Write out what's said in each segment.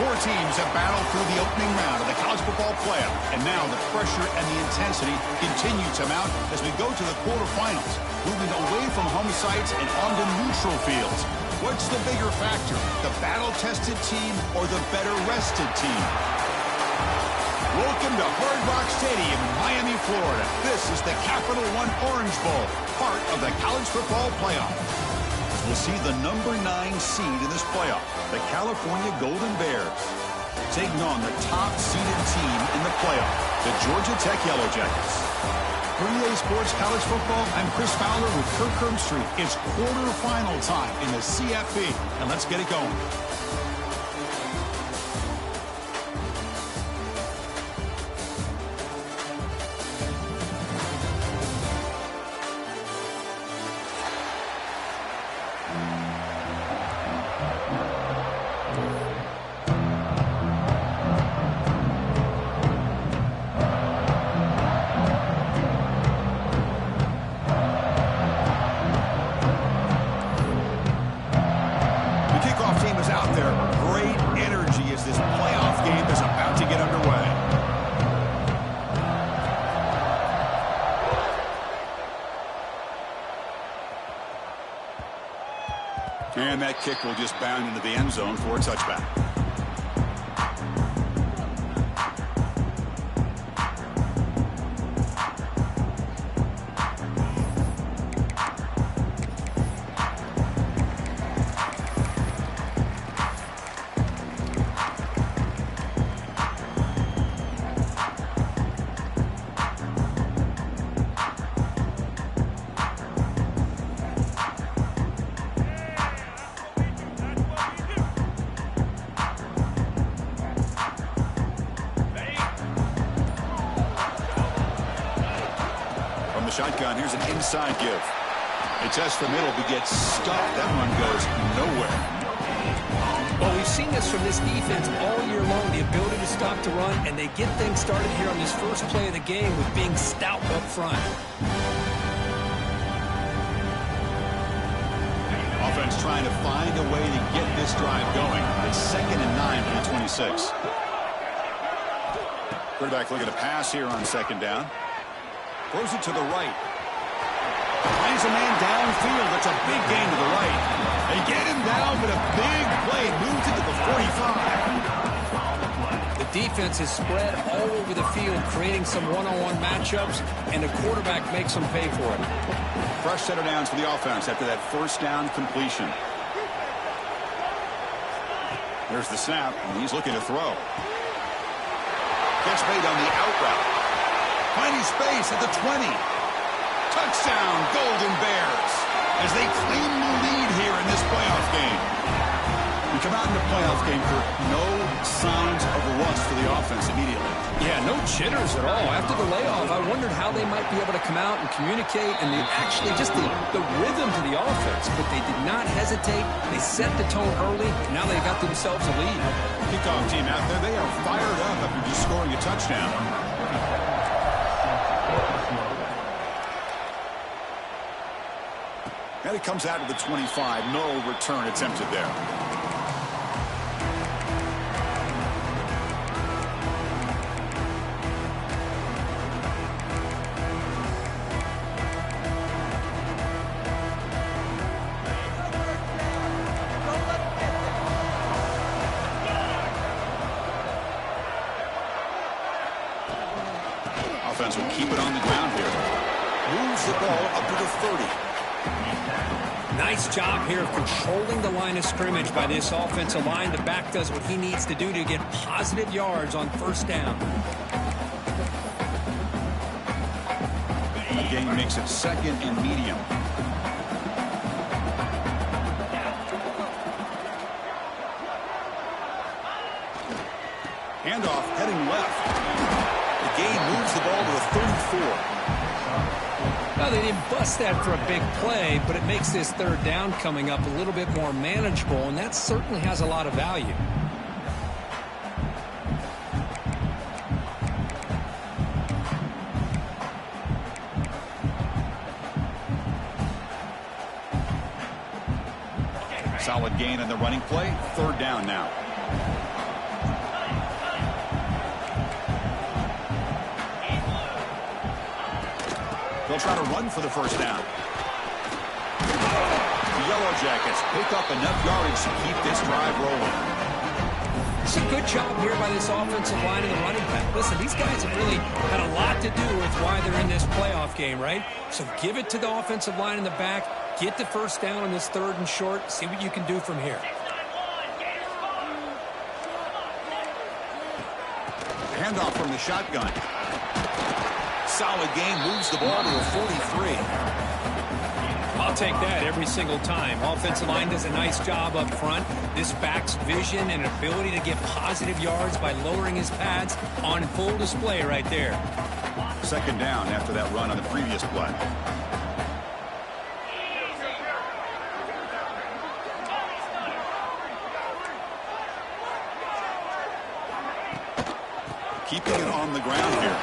Four teams have battled through the opening round of the college football playoff, and now the pressure and the intensity continue to mount as we go to the quarterfinals, moving away from home sites and onto neutral fields. What's the bigger factor, the battle-tested team or the better-rested team? Welcome to Hard Rock Stadium in Miami, Florida. This is the Capital One Orange Bowl, part of the college football playoff. We'll see the number 9 seed in this playoff, the California Golden Bears, taking on the top-seeded team in the playoff, the Georgia Tech Yellow Jackets. For EA Sports College Football, I'm Chris Fowler with Kirk Herbstreit. It's quarterfinal time in the CFP, and let's get it going. And that kick will just bound into the end zone for a touchback. Shotgun, here's an inside give. They test the middle, but gets stuffed. That one goes nowhere. Well, we've seen this from this defense all year long, the ability to stop the run, and they get things started here on this first play of the game with being stout up front. Offense trying to find a way to get this drive going. It's 2nd and 9 from the 26. Quarterback looking to pass here on 2nd down. Throws it to the right. Finds a man downfield. That's a big gain to the right. They get him down, but a big play moves into the 45. The defense is spread all over the field, creating some one-on-one matchups, and the quarterback makes them pay for it. Fresh set of downs for the offense after that first down completion. There's the snap, and he's looking to throw. Gets made on the out route. Finding space at the 20. Touchdown, Golden Bears, as they claim the lead here in this playoff game. We come out in the playoff game for no signs of rust for the offense immediately. Yeah, no jitters at all. After the layoff, I wondered how they might be able to come out and communicate and actually just the rhythm to the offense. But they did not hesitate. They set the tone early, and now they got themselves a lead. Kickoff team out there, they are fired up after just scoring a touchdown. And it comes out to the 25. No return attempted there. Offense will keep it on the ground here. Moves the ball up to the 30. Nice job here of controlling the line of scrimmage by this offensive line. The back does what he needs to do to get positive yards on first down. The game makes it 2nd and medium. Handoff heading left. The gain moves the ball to the 34. Well, they didn't bust that for a big play, but it makes this 3rd down coming up a little bit more manageable, and that certainly has a lot of value. Solid gain in the running play. 3rd down now. They'll try to run for the first down. The Yellow Jackets pick up enough yardage to keep this drive rolling. It's a good job here by this offensive line and the running back. Listen, these guys have really had a lot to do with why they're in this playoff game, right? So give it to the offensive line in the back. Get the first down on this 3rd and short. See what you can do from here. Handoff from the shotgun. Solid game, moves the ball to a 43. I'll take that every single time. Offensive line does a nice job up front. This back's vision and ability to get positive yards by lowering his pads on full display right there. 2nd down after that run on the previous play. Keeping it on the ground here.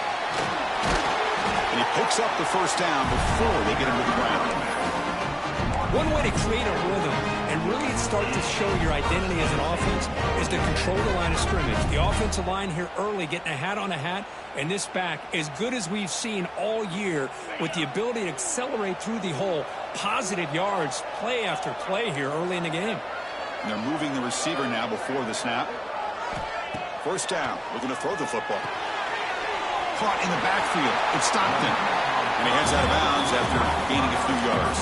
And he picks up the first down before they get him to the ground. One way to create a rhythm and really start to show your identity as an offense is to control the line of scrimmage. The offensive line here early getting a hat on a hat, and this back as good as we've seen all year with the ability to accelerate through the hole. Positive yards, play after play here early in the game. And they're moving the receiver now before the snap. First down, looking to throw the football. Caught in the backfield. It's Stockton. And he heads out of bounds after gaining a few yards.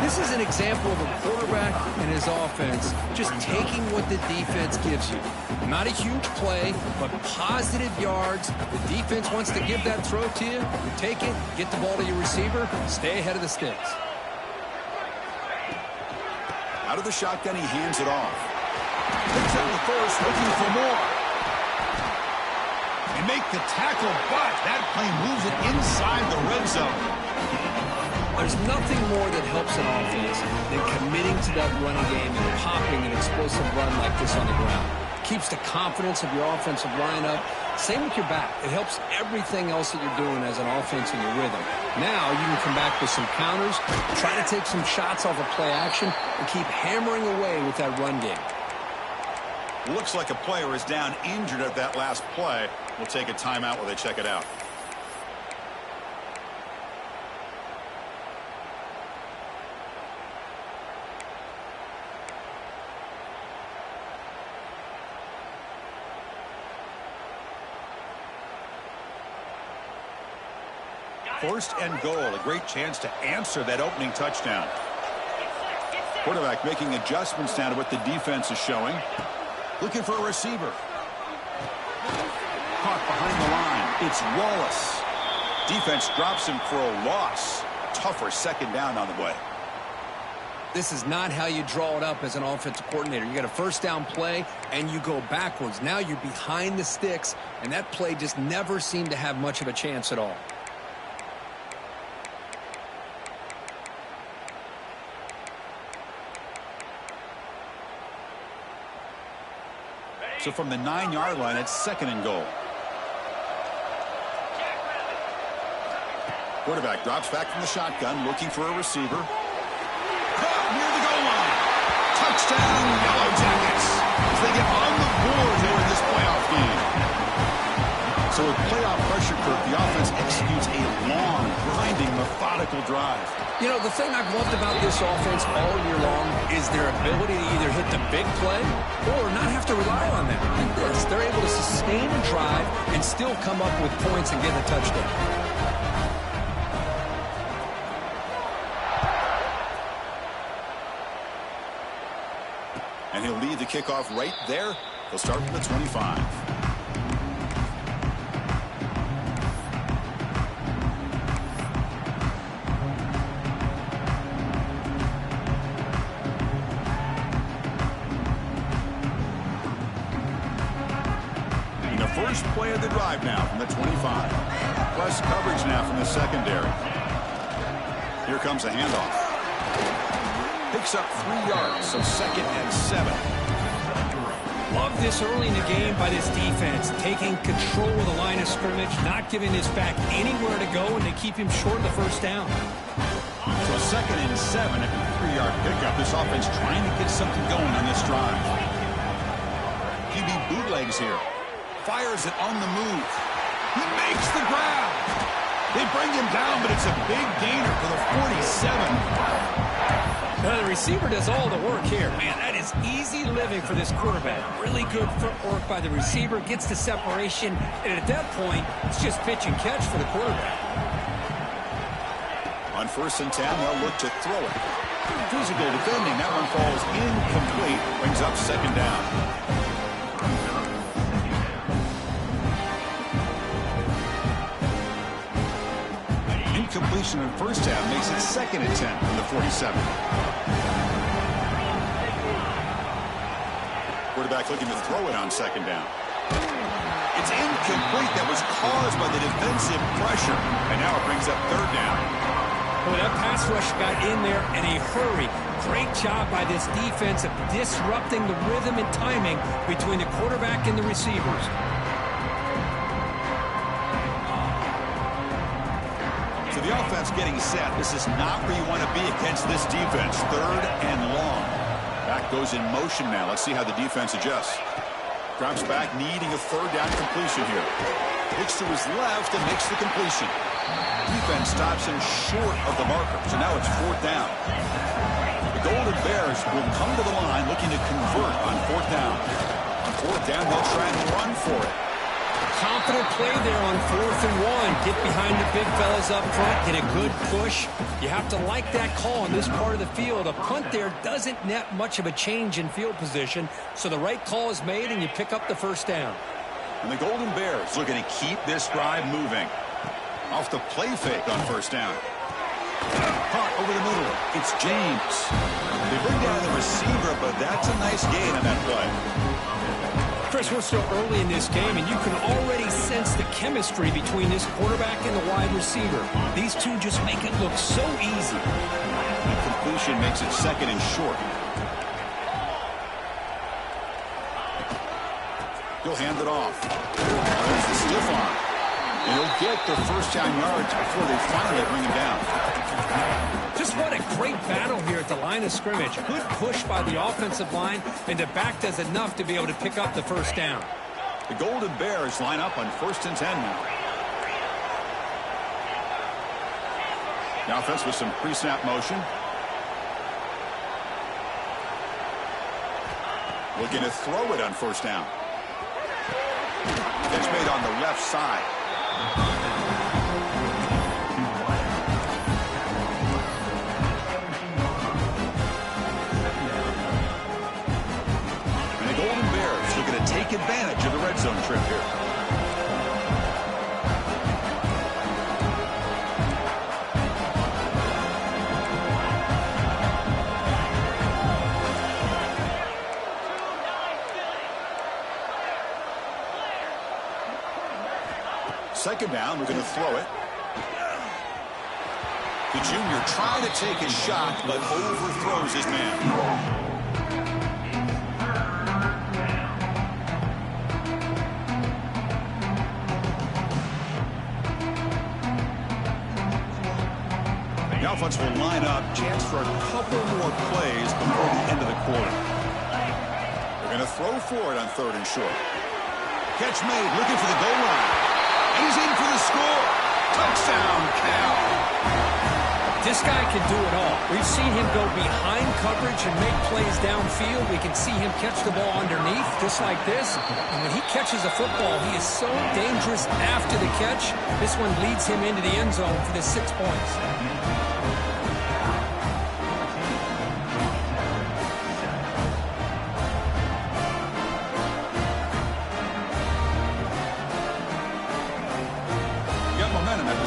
This is an example of a quarterback and his offense just taking what the defense gives you. Not a huge play, but positive yards. The defense wants to give that throw to you. You take it, get the ball to your receiver, stay ahead of the sticks. Out of the shotgun, he hands it off. Picks up the first, looking for more. And make the tackle, but that play moves it inside the red zone. There's nothing more that helps an offense than committing to that running game and popping an explosive run like this on the ground. Keeps the confidence of your offensive line up. Same with your back. It helps everything else that you're doing as an offense in your rhythm. Now you can come back with some counters, try to take some shots off of play action, and keep hammering away with that run game. Looks like a player is down injured at that last play. We'll take a timeout while they check it out. First and goal, a great chance to answer that opening touchdown. Quarterback making adjustments now to what the defense is showing. Looking for a receiver. Caught behind the line. It's Wallace. Defense drops him for a loss. Tougher 2nd down on the way. This is not how you draw it up as an offensive coordinator. You got a first down play, and you go backwards. Now you're behind the sticks, and that play just never seemed to have much of a chance at all. So from the 9-yard line, it's 2nd and goal. Quarterback drops back from the shotgun, looking for a receiver. Caught near the goal line. Touchdown, Yellow Jackets, as they get on the board here in this playoff game. So with playoff pressure, Kirk, the offense executes a long, grinding, methodical drive. You know, the thing I've loved about this offense all year long is their ability to either hit the big play or not have to rely on that. Like this, they're able to sustain a drive and still come up with points and get a touchdown. And he'll lead the kickoff right there. He'll start from the 25. First play of the drive now from the 25. Plus coverage now from the secondary. Here comes a handoff. Picks up 3 yards, so 2nd and 7. Love this early in the game by this defense, taking control of the line of scrimmage, not giving this back anywhere to go, and they keep him short of the first down. So 2nd and 7 at the 3-yard pickup. This offense trying to get something going on this drive. QB bootlegs here. Fires it on the move. He makes the grab. They bring him down, but it's a big gainer for the 47. Now, the receiver does all the work here. Man, that is easy living for this quarterback. Really good footwork by the receiver, gets the separation, and at that point, it's just pitch and catch for the quarterback. On 1st and 10, they'll look to throw it. Physical defending. That one falls incomplete. Brings up 2nd down. Incompletion in 1st half makes it 2nd and 10 from the 47. Quarterback looking to throw it on 2nd down. It's incomplete. That was caused by the defensive pressure. And now it brings up 3rd down. Well, that pass rush got in there in a hurry. Great job by this defense of disrupting the rhythm and timing between the quarterback and the receivers. So the offense getting set. This is not where you want to be against this defense. 3rd and long. Back goes in motion now. Let's see how the defense adjusts. Drops back, needing a 3rd down completion here. Looks to his left and makes the completion. Defense stops him short of the marker. So now it's 4th down. The Golden Bears will come to the line looking to convert on 4th down. On 4th down, they'll try and run for it. Confident play there on 4th and 1. Get behind the big fellas up front. Get a good push. You have to like that call in this part of the field. A punt there doesn't net much of a change in field position. So the right call is made and you pick up the 1st down. And the Golden Bears looking to keep this drive moving. Off the play fake on 1st down. Caught over the middle. It's James. They bring down the receiver, but that's a nice gain on that play. Chris, we're still early in this game, and you can already sense the chemistry between this quarterback and the wide receiver. These two just make it look so easy. The completion makes it 2nd and short. He'll hand it off. There's the stiff arm. And he'll get the 1st down yards before they finally bring him down. Just what a great battle here at the line of scrimmage. Good push by the offensive line, and the back does enough to be able to pick up the 1st down. The Golden Bears line up on 1st and 10 now. The offense with some pre-snap motion. Looking to throw it on 1st down. Catch made on the left side. And the Golden Bears looking to take advantage of the red zone trip here. Second down, we're going to throw it. The junior trying to take a shot, but overthrows his man. The offense will line up. Chance for a couple more plays before the end of the quarter. They're going to throw for it on 3rd and short. Catch made, looking for the goal line. He's in for the score. Touchdown, Cal. This guy can do it all. We've seen him go behind coverage and make plays downfield. We can see him catch the ball underneath, just like this. And when he catches a football, he is so dangerous after the catch. This one leads him into the end zone for the 6 points.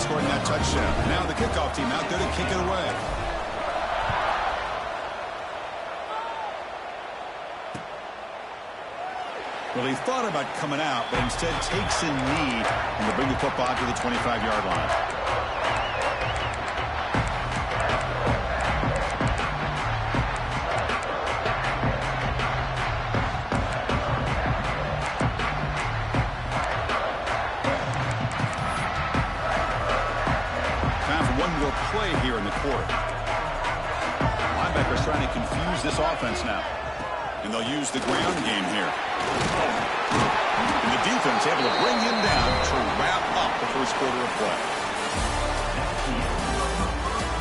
Scoring that touchdown. Now the kickoff team out there to kick it away. Well, he thought about coming out, but instead takes a knee and to bring the football to the 25-yard line. Play here in the quarter. Linebackers trying to confuse this offense now. And they'll use the ground game here. And the defense able to bring him down to wrap up the first quarter of play.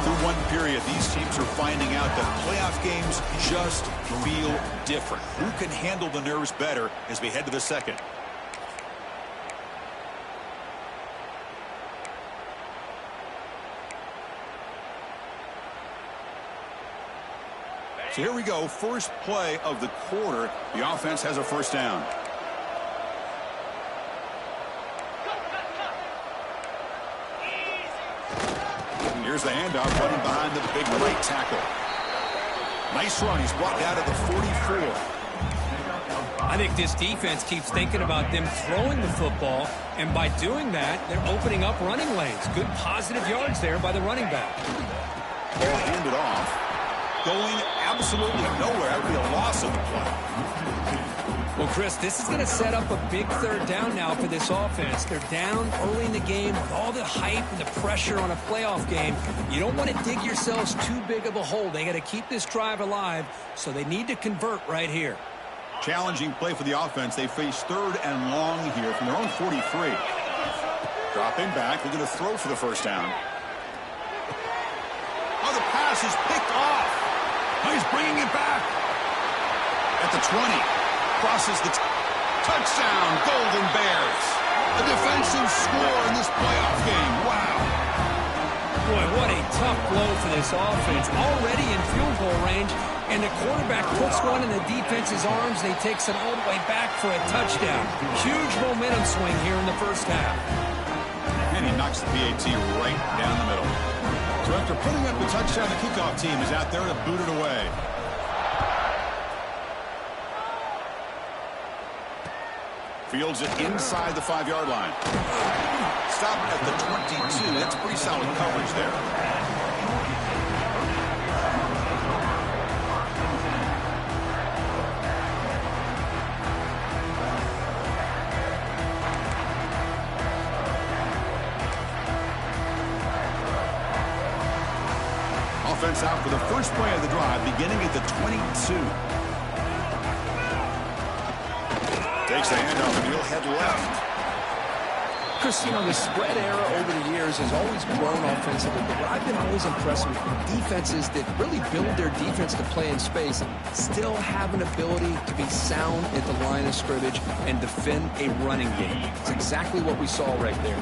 Through one period, these teams are finding out that playoff games just feel different. Who can handle the nerves better as we head to the second? So here we go, first play of the quarter. The offense has a first down. Here's the handoff, running behind the big right tackle. Nice run. He's brought down to the 44. I think this defense keeps thinking about them throwing the football, and by doing that, they're opening up running lanes. Good positive yards there by the running back. Ball handed off. Going absolutely nowhere. That would be a loss of the play. Well, Chris, this is going to set up a big third down now for this offense. They're down early in the game with all the hype and the pressure on a playoff game. You don't want to dig yourselves too big of a hole. They got to keep this drive alive, so they need to convert right here. Challenging play for the offense. They face third and long here from their own 43. Dropping back. They're going to throw for the first down. Oh, the pass is picked off. Oh, he's bringing it back. At the 20. Crosses the touchdown, Golden Bears. A defensive score in this playoff game. Wow. Boy, what a tough blow for this offense. Already in field goal range, and the quarterback puts one in the defense's arms. They takes it all the way back for a touchdown. Huge momentum swing here in the first half. And he knocks the PAT right down the middle. So after putting up the touchdown, the kickoff team is out there to boot it away. Fields it inside the 5-yard line. Stop at the 22. That's pretty solid coverage there. Offense out for the first play of the drive, beginning at the 22. Takes the handoff and he'll head left. Chris, you know, the spread era over the years has always grown offensively, but what I've been always impressed with defenses that really build their defense to play in space still have an ability to be sound at the line of scrimmage and defend a running game. It's exactly what we saw right there.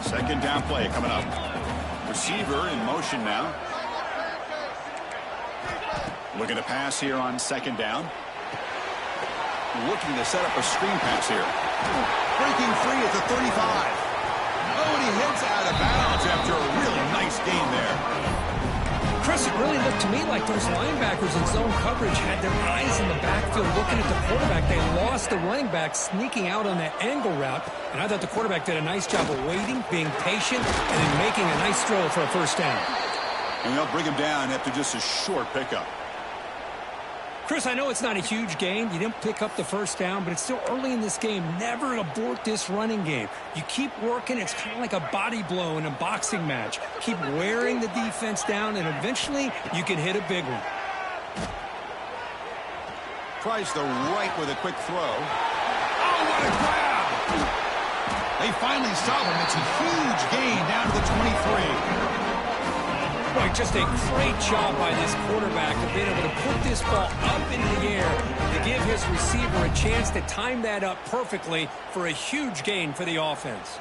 Second down play coming up. Receiver in motion now. Looking to pass here on second down. Looking to set up a screen pass here. Breaking free at the 35. Oh, and he hits out of bounds after a really nice gain there. Chris, it really looked to me like those linebackers in zone coverage had their eyes in the backfield looking at the quarterback. They lost the running back sneaking out on that angle route, and I thought the quarterback did a nice job of waiting, being patient, and then making a nice throw for a first down. And they'll bring him down after just a short pickup. Chris, I know it's not a huge gain. You didn't pick up the first down, but it's still early in this game. Never abort this running game. You keep working. It's kind of like a body blow in a boxing match. Keep wearing the defense down, and eventually you can hit a big one. Tries the right with a quick throw. Oh, what a grab! They finally stop him. It's a huge gain down to the 23. Boy, just a great job by this quarterback of being able to put this ball up into the air to give his receiver a chance to time that up perfectly for a huge gain for the offense.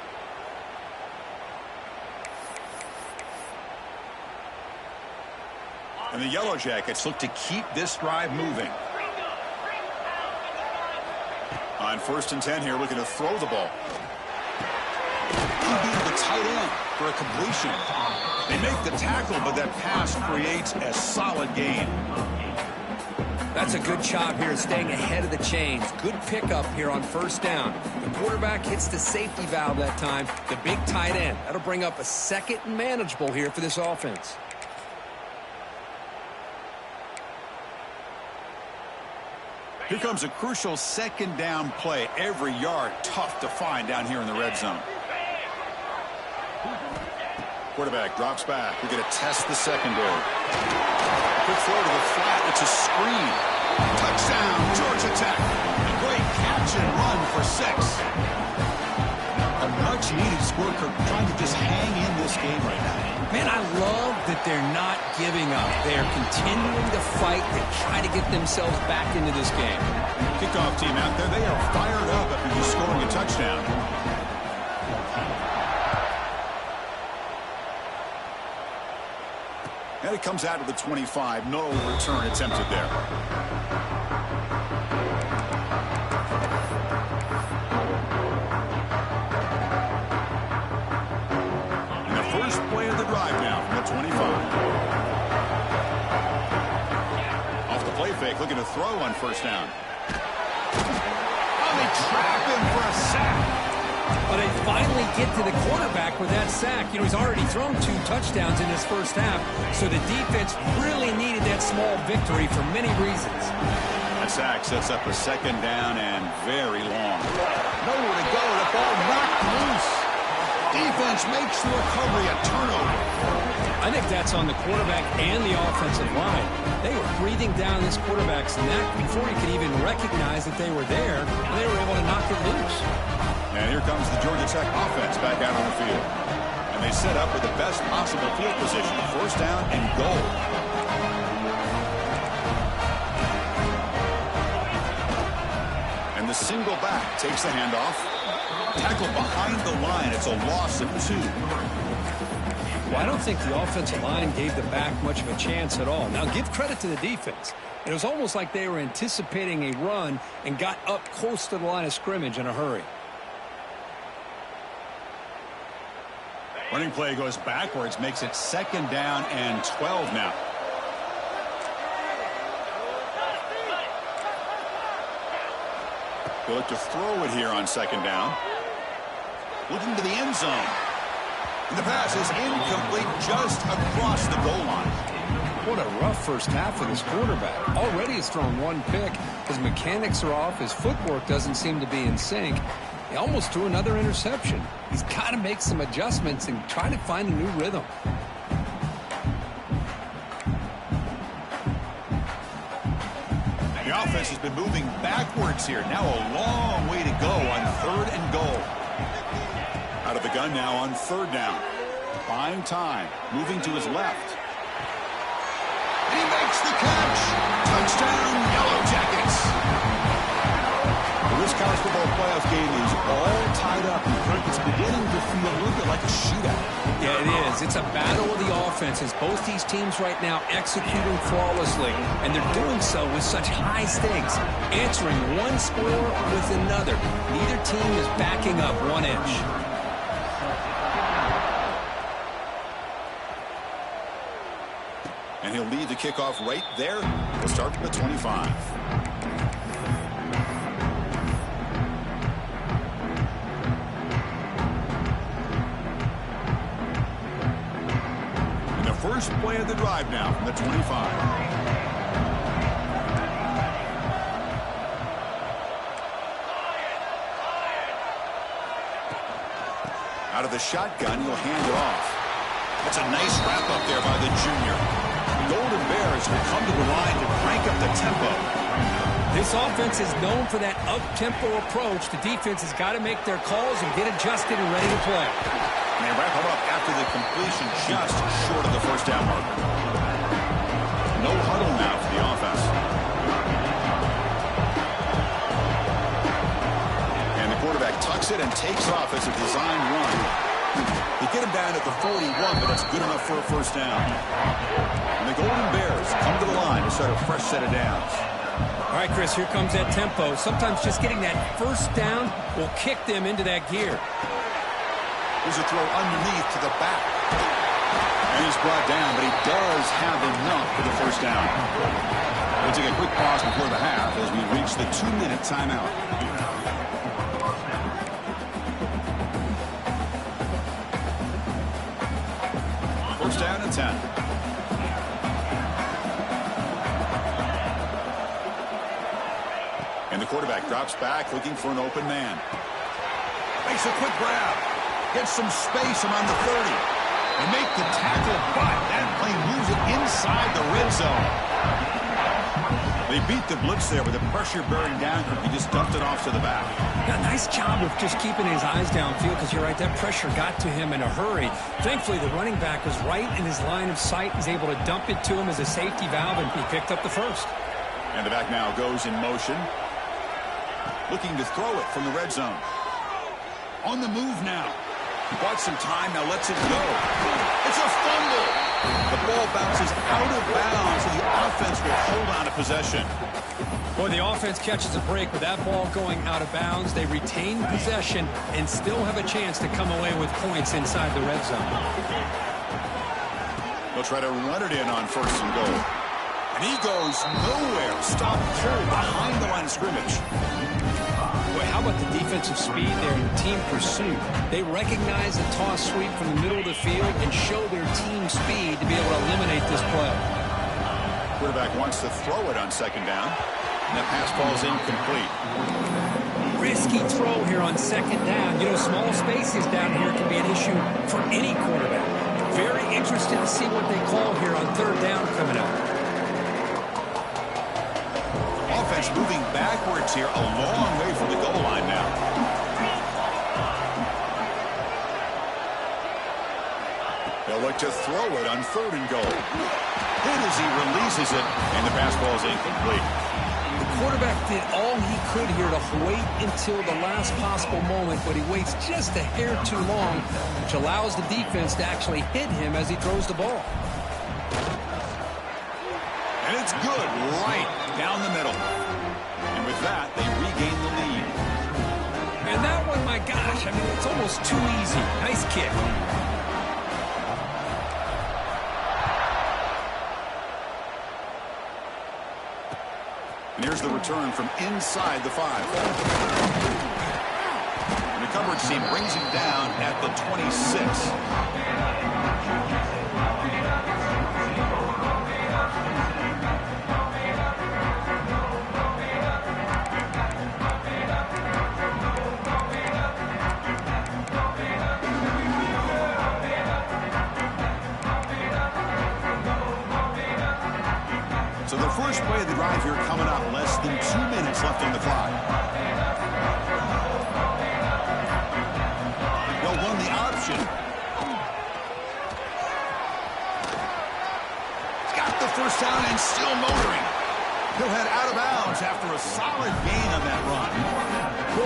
And the Yellow Jackets look to keep this drive moving. On 1st and 10 here, looking to throw the ball. He beat the tight end for a completion. They make the tackle, but that pass creates a solid gain. That's a good job here, staying ahead of the chains. Good pickup here on first down. The quarterback hits the safety valve that time, the big tight end. That'll bring up a second and manageable here for this offense. Here comes a crucial second down play. Every yard tough to find down here in the red zone. Quarterback drops back. We're going to test the secondary. Quick throw to the flat. It's a screen. Touchdown, Georgia Tech. A great catch and run for 6. A much-needed score, trying to just hang in game right now. Man, I love that they're not giving up. They are continuing to fight to try to get themselves back into this game. Kickoff team out there, they are fired up after just scoring a touchdown. And it comes out of the 25. No return attempted there. And the first play of the drive now from the 25. Off the play fake, looking to throw on first down. Oh, they trap him for a sack. But they finally get to the quarterback with that sack. You know, he's already thrown 2 touchdowns in his first half, so the defense really needed that small victory for many reasons. That sack sets up a second down and very long. Nowhere to go. The ball knocked loose. Defense makes the recovery a turnover. I think that's on the quarterback and the offensive line. They were breathing down this quarterback's neck before he could even recognize that they were there, and they were able to knock it loose. And here comes the Georgia Tech offense back out on the field. And they set up with the best possible field position, first down and goal. And the single back takes the handoff. Tackle behind the line. It's a loss of 2. Well, I don't think the offensive line gave the back much of a chance at all. Now, give credit to the defense. It was almost like they were anticipating a run and got up close to the line of scrimmage in a hurry. Running play goes backwards, makes it second down and 12 now. They look to throw it here on second down. Looking to the end zone. And the pass is incomplete just across the goal line. What a rough first half for this quarterback. Already has thrown 1 pick. His mechanics are off. His footwork doesn't seem to be in sync. He almost threw another interception. He's got to make some adjustments and try to find a new rhythm. The offense has been moving backwards here. Now a long way to go on third and goal. Out of the gun now on third down. Buying time. Moving to his left. He makes the catch. Touchdown, Yellow Jackets. This college football playoff game is all tied up. It's beginning to feel a little bit like a shootout. Yeah, it is. It's a battle of the offenses. Both these teams right now executing flawlessly, and they're doing so with such high stakes, answering one score with another. Neither team is backing up 1 inch. And he'll lead the kickoff right there. We'll start from the 25. First play of the drive now from the 25. Out of the shotgun, he'll hand it off. That's a nice wrap up there by the junior. The Golden Bears will come to the line to crank up the tempo. This offense is known for that up-tempo approach. The defense has got to make their calls and get adjusted and ready to play. And they wrap him up after the completion just short of the first down marker. No huddle now for the offense. And the quarterback tucks it and takes off as a design run. They get him down at the 41, but that's good enough for a first down. And the Golden Bears come to the line to start a fresh set of downs. All right, Chris, here comes that tempo. Sometimes just getting that first down will kick them into that gear. Here's a throw underneath to the back. And he's brought down, but he does have enough for the first down. We'll take a quick pause before the half as we reach the 2-minute timeout. First down and 10. And the quarterback drops back looking for an open man. Makes a quick grab. Gets some space around the 30. And make the tackle, but that plane moves it inside the red zone. They beat the blitz there with the pressure bearing down. He just dumped it off to the back. Yeah, nice job of just keeping his eyes downfield because you're right, that pressure got to him in a hurry. Thankfully, the running back was right in his line of sight. He's able to dump it to him as a safety valve, and he picked up the first. And the back now goes in motion. Looking to throw it from the red zone. On the move now. Bought some time, now lets it go. It's a fumble. The ball bounces out of bounds, and the offense will hold on to possession. Boy, the offense catches a break with that ball going out of bounds. They retain possession and still have a chance to come away with points inside the red zone. They'll try to run it in on first and goal. And he goes nowhere. Stop cold behind the line of scrimmage. Boy, how about the defensive speed there in team pursuit? They recognize the toss sweep from the middle of the field and show their team speed to be able to eliminate this play. Quarterback wants to throw it on second down. And that pass ball's incomplete. Risky throw here on second down. You know, small spaces down here can be an issue for any quarterback. Very interested to see what they call here on third down coming up. Offense moving backwards here, a long way from the goal line now. They'll look to throw it on third and goal. Hit as he releases it, and the pass ball is incomplete. The quarterback did all he could here to wait until the last possible moment, but he waits just a hair too long, which allows the defense to actually hit him as he throws the ball. And it's good, right down the middle. And with that, they regain the lead. And that one, my gosh, I mean, it's almost too easy. Nice kick. And here's the return from inside the 5. And the coverage team brings him down at the 26. So the first play of the drive here coming up, less than 2 minutes left on the clock. They'll run the option. He's got the first down and still motoring. He'll head out of bounds after a solid gain on that run.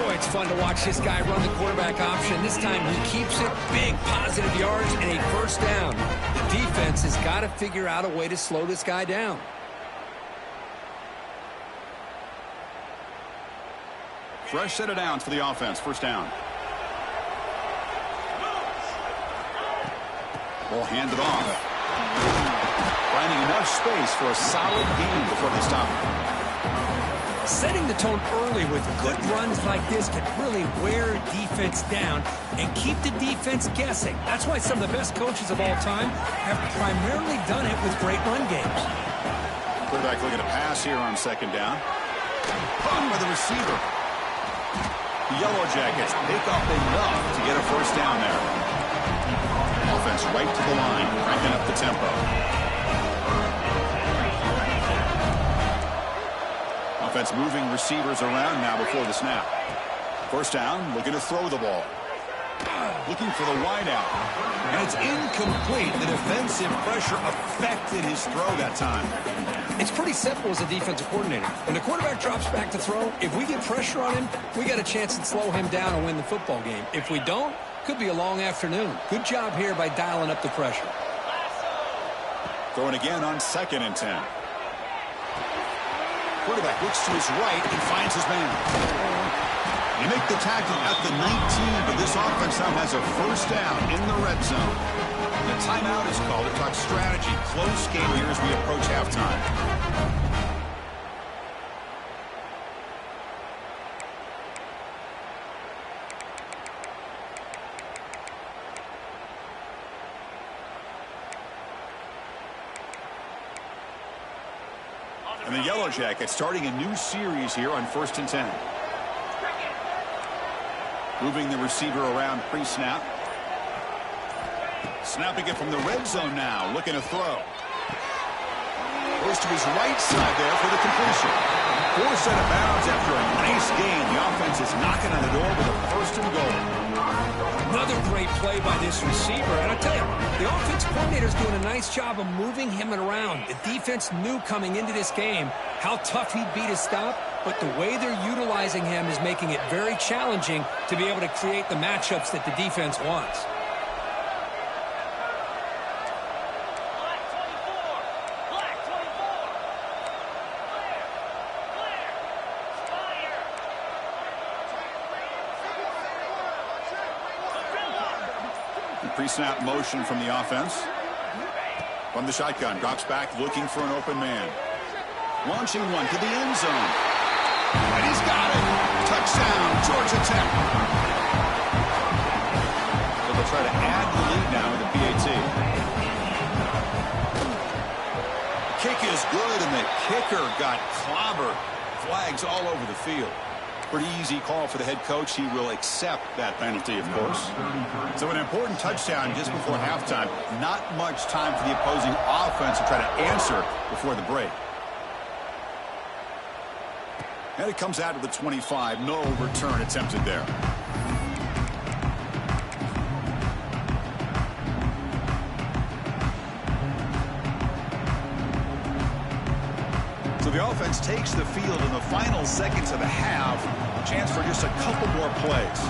Boy, it's fun to watch this guy run the quarterback option. This time he keeps it, big positive yards and a first down. The defense has got to figure out a way to slow this guy down. Fresh set of downs for the offense. First down. Ball handed off. Finding enough space for a solid gain before they stop it. Setting the tone early with good runs like this can really wear a defense down and keep the defense guessing. That's why some of the best coaches of all time have primarily done it with great run games. Quarterback looking to pass here on second down. Hung by the receiver. The Yellow Jackets pick up enough to get a first down there. Offense right to the line, cranking up the tempo. Offense moving receivers around now before the snap. First down, looking to throw the ball. Looking for the wideout. And it's incomplete. The defensive pressure affected his throw that time. It's pretty simple as a defensive coordinator. When the quarterback drops back to throw, if we get pressure on him, we got a chance to slow him down and win the football game. If we don't, could be a long afternoon. Good job here by dialing up the pressure. Throwing again on 2nd and 10. Quarterback looks to his right and finds his man. They make the tackle at the 19, but this offense now has a first down in the red zone. The timeout is called to talk strategy. Close game here as we approach halftime. And the Yellow Jackets starting a new series here on 1st and 10. Moving the receiver around pre-snap. Snapping it from the red zone now, looking to throw. goes to his right side there for the completion. Forced out of bounds after a nice gain. The offense is knocking on the door with a first and goal. Another great play by this receiver. And I tell you, the offense coordinator is doing a nice job of moving him around. The defense knew coming into this game how tough he'd be to stop, but the way they're utilizing him is making it very challenging to be able to create the matchups that the defense wants. Pre-snap motion from the offense. From the shotgun, drops back looking for an open man. Launching one to the end zone. And he's got it. Touchdown, Georgia Tech. So they'll try to add the lead now with the PAT. Kick is good, and the kicker got clobbered. Flags all over the field. Pretty easy call for the head coach. He will accept that penalty, of course. So an important touchdown just before halftime. Not much time for the opposing offense to try to answer before the break. And it comes out to the 25. No return attempted there. So the offense takes the field in the final seconds of the half. A chance for just a couple more plays.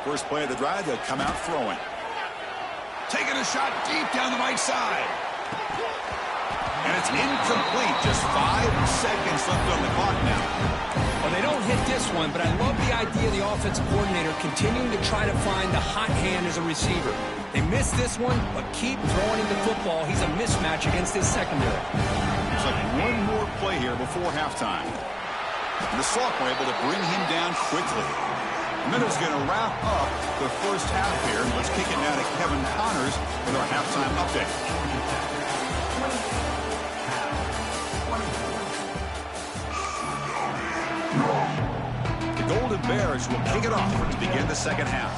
First play of the drive, they'll come out throwing. Taking a shot deep down the right side. And it's incomplete. Just 5 seconds left on the clock now. Well, they don't hit this one, but I love the idea of the offensive coordinator continuing to try to find the hot hand as a receiver. They missed this one, but keep throwing him the football. He's a mismatch against his secondary. Looks like one more play here before halftime. And the sophomore able to bring him down quickly. The Minnows going to wrap up the first half here. Let's kick it now to Kevin Connors with our halftime update. The Golden Bears will kick it off to begin the second half.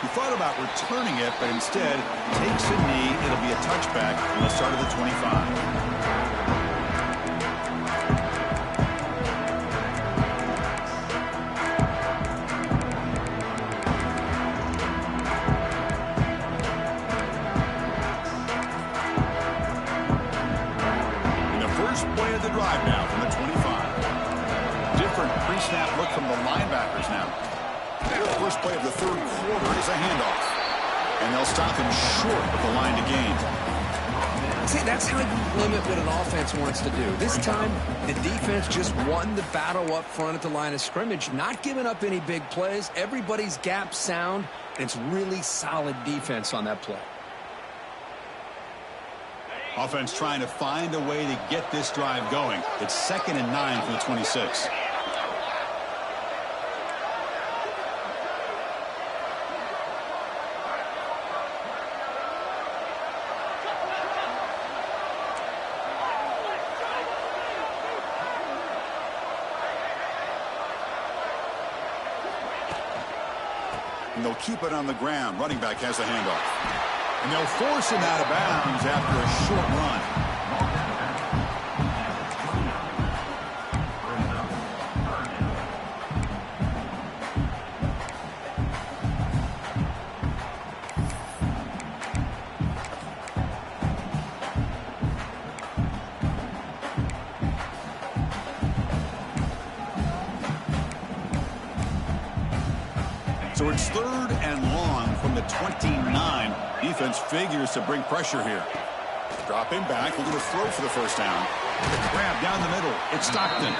He thought about returning it, but instead takes a knee. It'll be a touchback, and they'll start at the 25. Drive now from the 25. Different pre-snap look from the linebackers now. The first play of the third quarter is a handoff. And they'll stop him short of the line to gain. See, that's how you limit what an offense wants to do. This time, the defense just won the battle up front at the line of scrimmage, not giving up any big plays. Everybody's gap sound, and it's really solid defense on that play. Offense trying to find a way to get this drive going. It's 2nd and 9 from the 26. And they'll keep it on the ground. Running back has the handoff. And they'll force him out of bounds after a short run. So it's 3rd and long from the 29. Defense figures to bring pressure here. Dropping back, looking to throw for the first down. The grab down the middle. It's Stockton.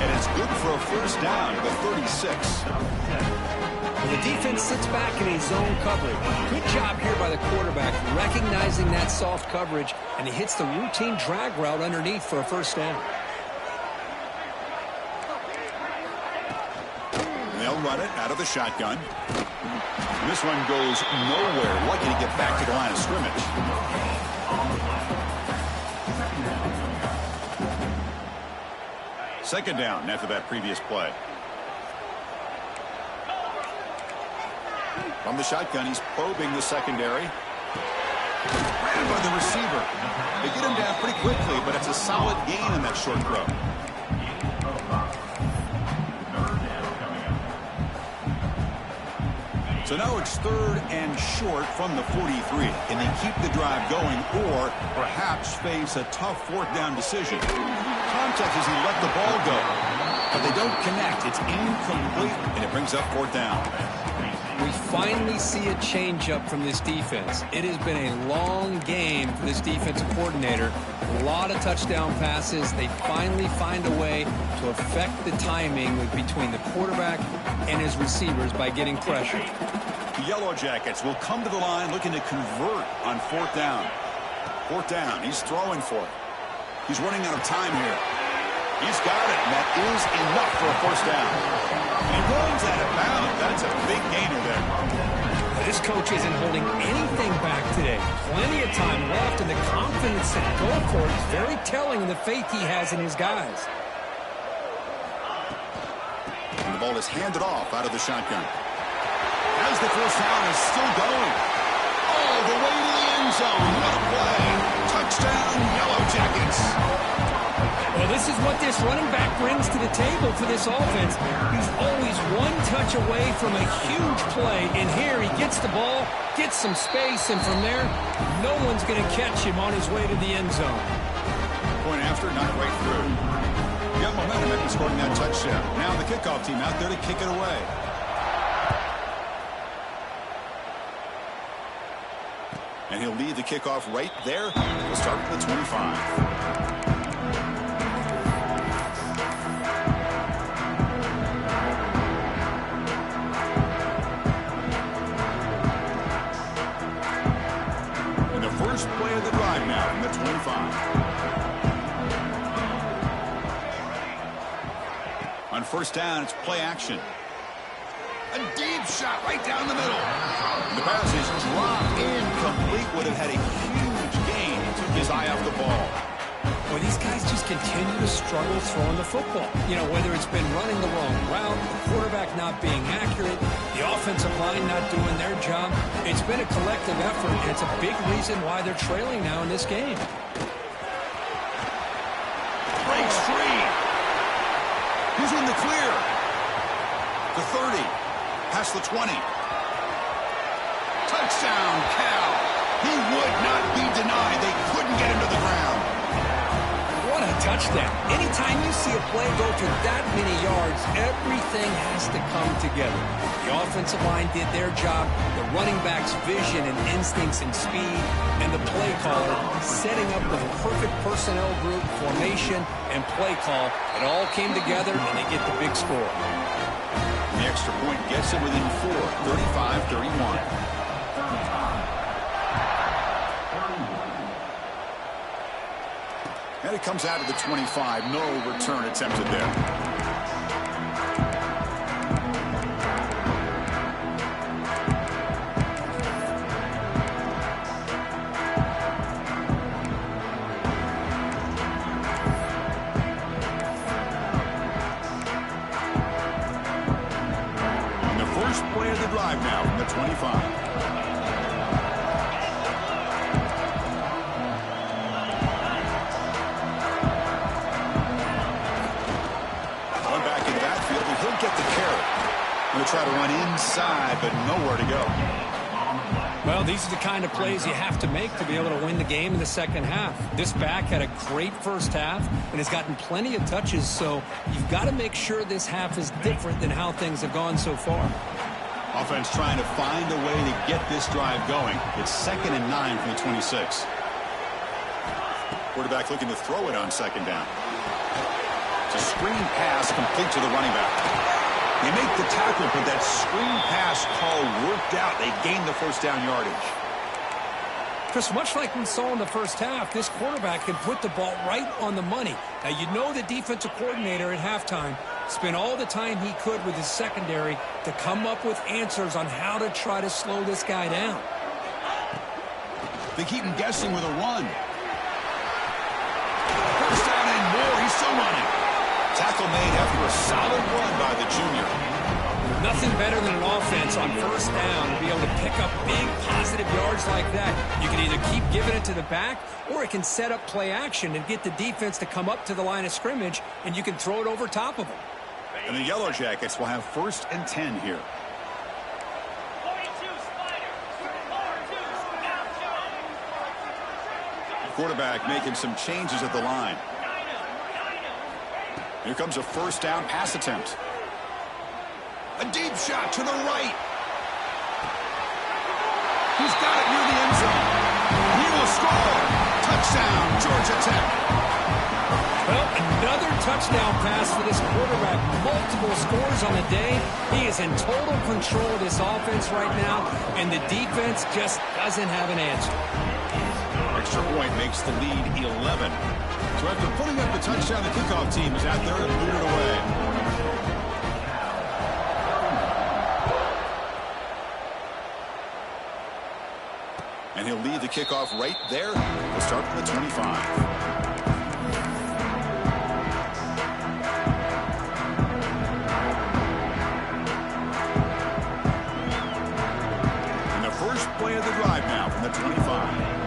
And it's good for a first down to the 36. The defense sits back in a zone coverage. Good job here by the quarterback, recognizing that soft coverage, and he hits the routine drag route underneath for a first down. They'll run it out of the shotgun. This one goes nowhere. Lucky to get back to the line of scrimmage. Second down after that previous play. From the shotgun, he's probing the secondary. Ran by the receiver. They get him down pretty quickly, but it's a solid gain in that short throw. So now it's 3rd and short from the 43. Can they keep the drive going or perhaps face a tough 4th down decision? Context is he let the ball go, but they don't connect. It's incomplete, and it brings up 4th down. We finally see a change-up from this defense. It has been a long game for this defensive coordinator. A lot of touchdown passes. They finally find a way to affect the timing between the quarterback and his receivers by getting pressure. The Yellow Jackets will come to the line looking to convert on 4th down. 4th down. He's throwing for it. He's running out of time here. He's got it, and that is enough for a 1st down. And he runs out of bounds. That's a big gainer there. This coach isn't holding anything back today. Plenty of time left, and the confidence to go for it is very telling of the faith he has in his guys. And the ball is handed off out of the shotgun. As the 1st down is still going. All the way to the end zone. What a play. Touchdown, Yellow Jackets. Well, this is what this running back brings to the table for this offense. He's always one touch away from a huge play, and here he gets the ball, gets some space, and from there, no one's going to catch him on his way to the end zone. Point after, not right through. Got momentum after scoring that touchdown. Now the kickoff team out there to kick it away. And he'll lead the kickoff right there. We'll start with the 25. First play of the drive now from the 25. On 1st down, it's play action. A deep shot right down the middle. The pass is dropped incomplete. Would have had a huge gain. He took his eye off the ball. Well, these guys just continue to struggle throwing the football. You know, whether it's been running the wrong route, the quarterback not being accurate, the offensive line not doing their job. It's been a collective effort, and it's a big reason why they're trailing now in this game. Breaks free. He's in the clear. The 30. Past the 20. Touchdown, Cal. He would not be denied. They couldn't get him to the ground. What a touchdown. Anytime you see a play go for that many yards, everything has to come together. The offensive line did their job, the running back's vision and instincts and speed, and the play caller setting up the perfect personnel group, formation, and play call. It all came together, and they get the big score. The extra point gets it within 4, 35-31. And it comes out of the 25. No return attempted there. And the first play of the drive now from the 25. Get the carry. Going to try to run inside, but nowhere to go. Well, these are the kind of plays you have to make to be able to win the game in the second half. This back had a great first half and has gotten plenty of touches, so you've got to make sure this half is different than how things have gone so far. Offense trying to find a way to get this drive going. It's 2nd and 9 from the 26. Quarterback looking to throw it on 2nd down. It's a screen pass complete to the running back. They make the tackle, but that screen pass call worked out. They gained the 1st down yardage. Chris, much like we saw in the first half, this quarterback can put the ball right on the money. Now, you know the defensive coordinator at halftime spent all the time he could with his secondary to come up with answers on how to try to slow this guy down. They keep him guessing with a run. First down and more. He's still running. tackle made after a solid run by the junior. Nothing better than an offense on first down to be able to pick up big positive yards like that. You can either keep giving it to the back, or it can set up play action and get the defense to come up to the line of scrimmage, and you can throw it over top of them. And the Yellow Jackets will have 1st and 10 here. The quarterback making some changes at the line. Here comes a 1st down pass attempt. A deep shot to the right. He's got it near the end zone. He will score. Touchdown, Georgia Tech. Well, another touchdown pass for this quarterback. Multiple scores on the day. He is in total control of this offense right now, and the defense just doesn't have an answer. Extra point makes the lead 11. So after putting up the touchdown, the kickoff team is out there and booted away. And he'll lead the kickoff right there. We'll start from the 25. And the first play of the drive now from the 25.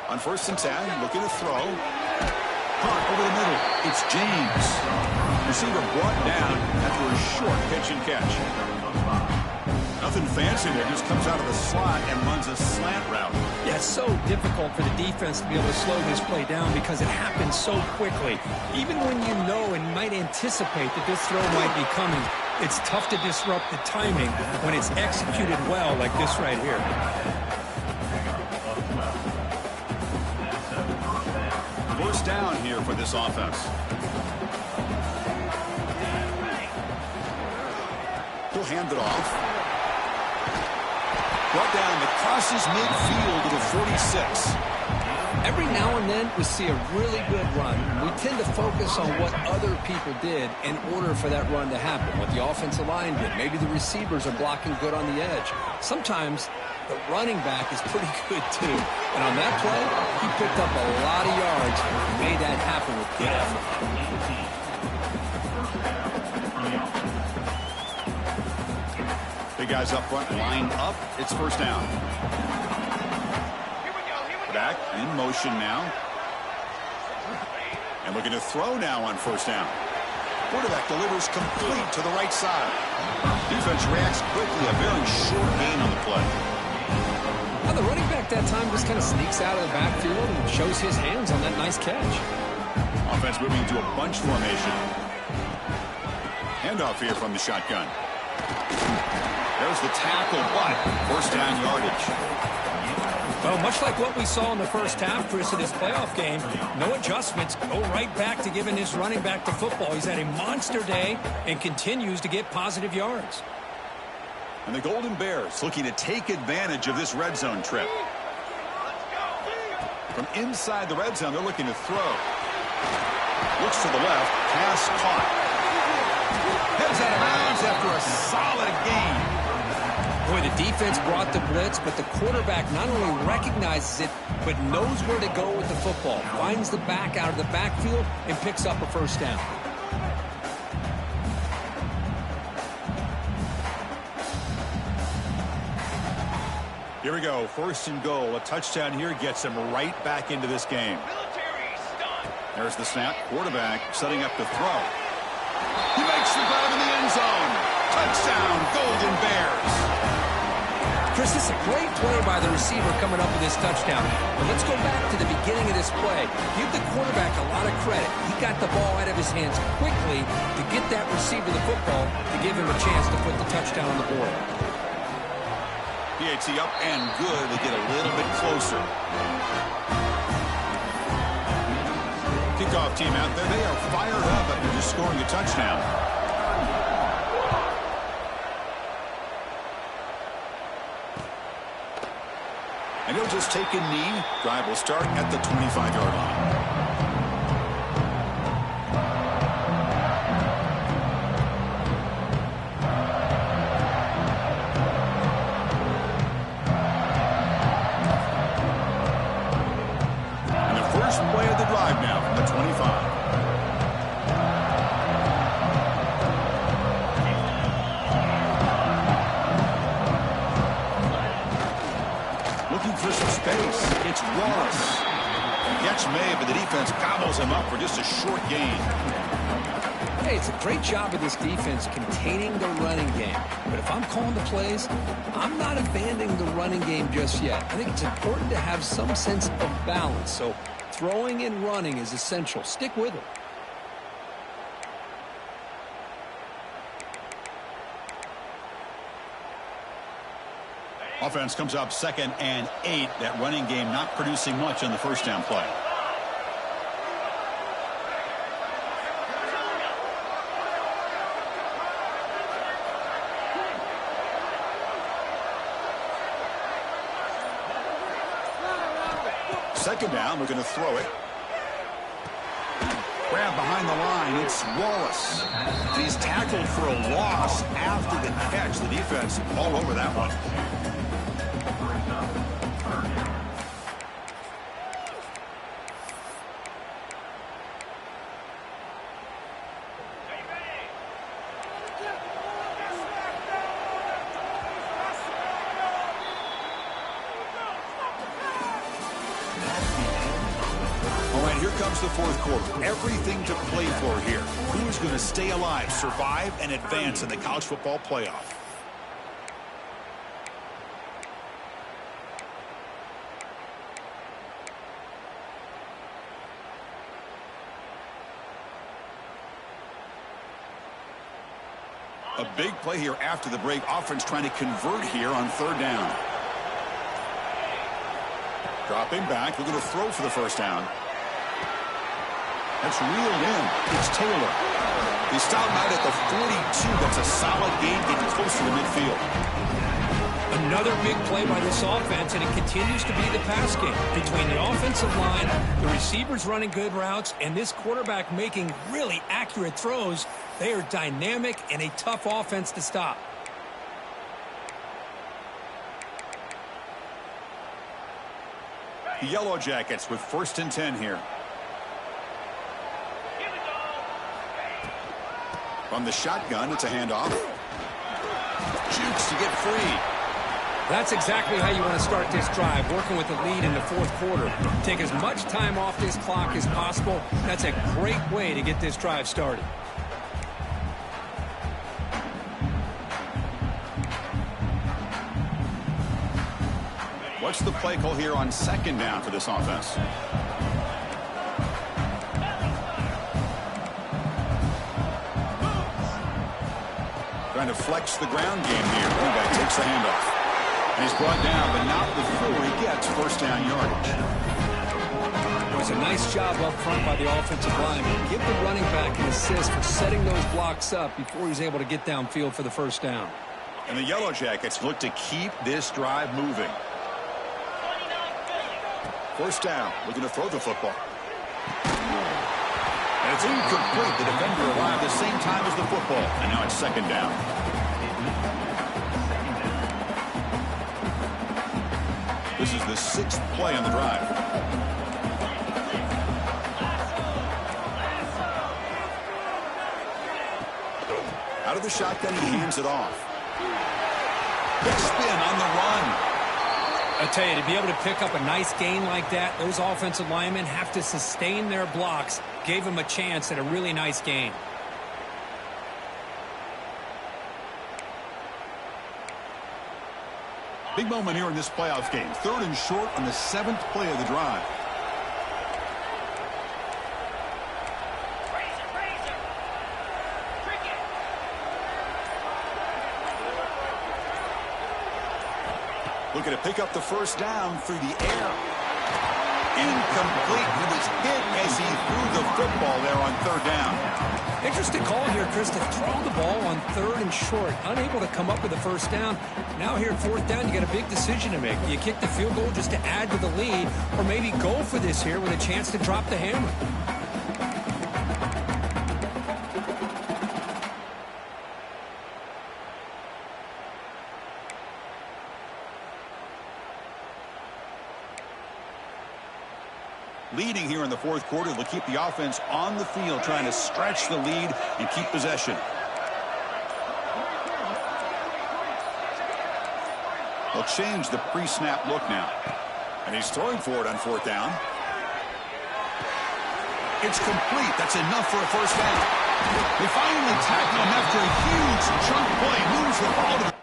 On 1st and 10, looking to throw. Caught over the middle. It's James. Receiver brought down after a short pitch and catch. Nothing fancy there. Just comes out of the slot and runs a slant route. Yeah, it's so difficult for the defense to be able to slow this play down because it happens so quickly. Even when you know and might anticipate that this throw might be coming, it's tough to disrupt the timing when it's executed well like this right here. First down here for this offense. He'll hand it off. Brought down crosses midfield to the 46. Every now and then we see a really good run. We tend to focus on what other people did in order for that run to happen, what the offensive line did. Maybe the receivers are blocking good on the edge. Sometimes the running back is pretty good too. And on that play, he picked up a lot of yards and made that happen with good effort. Big guys up front, line up. It's first down. Back in motion now. And looking to throw now on first down. Quarterback delivers complete to the right side. Defense reacts quickly. A very short gain on the play. Well, the running back that time just kind of sneaks out of the backfield and shows his hands on that nice catch. Offense moving into a bunch formation. Handoff here from the shotgun. There's the tackle, but first down yardage. Well, much like what we saw in the first half, Chris, of this playoff game, no adjustments. Go right back to giving his running back the football. He's had a monster day and continues to get positive yards. And the Golden Bears looking to take advantage of this red zone trip. From inside the red zone, they're looking to throw. Looks to the left, pass caught. Heads out of bounds after a solid gain. Boy, the defense brought the blitz, but the quarterback not only recognizes it, but knows where to go with the football. Finds the back out of the backfield and picks up a first down. Here we go, first and goal. A touchdown here gets him right back into this game. There's the snap. Quarterback setting up to throw. He makes the grab in the end zone. Touchdown, Golden Bears. Chris, this is a great play by the receiver coming up with this touchdown. But let's go back to the beginning of this play. Give the quarterback a lot of credit. He got the ball out of his hands quickly to get that receiver the football to give him a chance to put the touchdown on the board. PAT up and good to get a little bit closer. Kickoff team out there. They are fired up after just scoring a touchdown. And he'll just take a knee. Drive will start at the 25-yard line. Looking for some space. It's Wallace. Catch made, but the defense gobbles him up for just a short gain. Hey, it's a great job of this defense containing the running game. But if I'm calling the plays, I'm not abandoning the running game just yet. I think it's important to have some sense of balance. So throwing and running is essential. Stick with it. Offense comes up 2nd and 8. That running game not producing much on the first down play. Second down, we're going to throw it. Grab behind the line, it's Wallace. And he's tackled for a loss after the catch. The defense all over that one. Here comes the fourth quarter. Everything to play for here. Who is going to stay alive, survive, and advance in the college football playoff? A big play here after the break. Offense trying to convert here on 3rd down. Dropping back. We're going to throw for the first down. That's reeled in. It's Taylor. He's stopped out at the 42. That's a solid gain, getting closer to midfield. Another big play by this offense, and it continues to be the pass game. Between the offensive line, the receivers running good routes, and this quarterback making really accurate throws, they are dynamic and a tough offense to stop. The Yellow Jackets with 1st and 10 here. From the shotgun, it's a handoff. Jukes to get free. That's exactly how you want to start this drive, working with the lead in the 4th quarter. Take as much time off this clock as possible. That's a great way to get this drive started. What's the play call here on 2nd down for this offense? Trying to flex the ground game here. Quarterback takes the handoff. And he's brought down, but not before he gets first down yardage. It was a nice job up front by the offensive lineman. Give the running back an assist for setting those blocks up before he's able to get downfield for the first down. And the Yellow Jackets look to keep this drive moving. First down. Looking to throw the football. And it's incomplete. The defender arrived the same time as the football. And now it's 2nd down. This is the 6th play on the drive. Out of the shotgun, he hands it off. Big spin on the run. I tell you, to be able to pick up a nice gain like that, those offensive linemen have to sustain their blocks. Gave him a chance at a really nice gain. Big moment here in this playoff game. 3rd and short on the 7th play of the drive. Looking to pick up the first down through the air. Incomplete. He was hit as he threw the football there on 3rd down. Interesting call here, Chris, to throw the ball on 3rd and short. Unable to come up with a first down. Now here at 4th down, you got a big decision to make. Do you kick the field goal just to add to the lead, or maybe go for this here with a chance to drop the hammer? Leading here in the 4th quarter, they'll keep the offense on the field, trying to stretch the lead and keep possession. They'll change the pre-snap look now. And he's throwing for it on 4th down. It's complete. That's enough for a first down. They finally tackle him after a huge chunk play. Moves the ball to the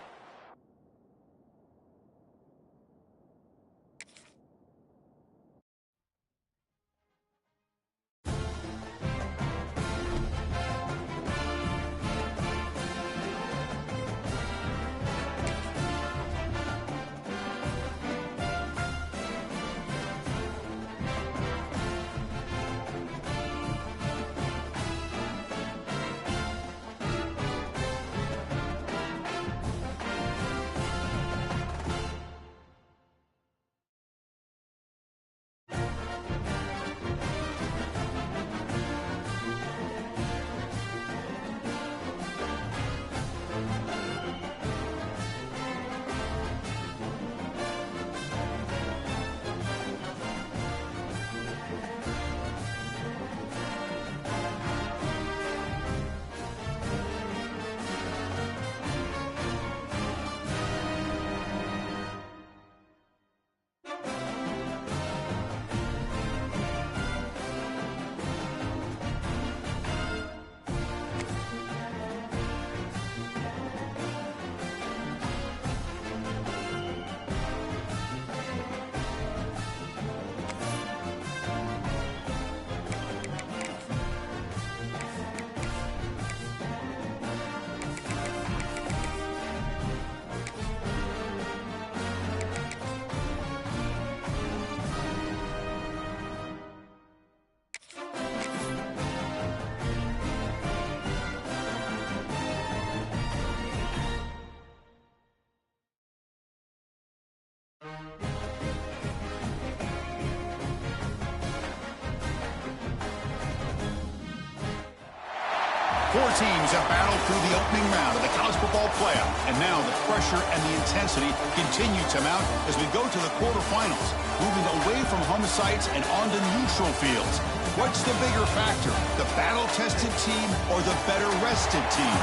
Four teams have battled through the opening round of the college football playoff. And now the pressure and the intensity continue to mount as we go to the quarterfinals, moving away from home sites and onto neutral fields. What's the bigger factor, the battle-tested team or the better-rested team?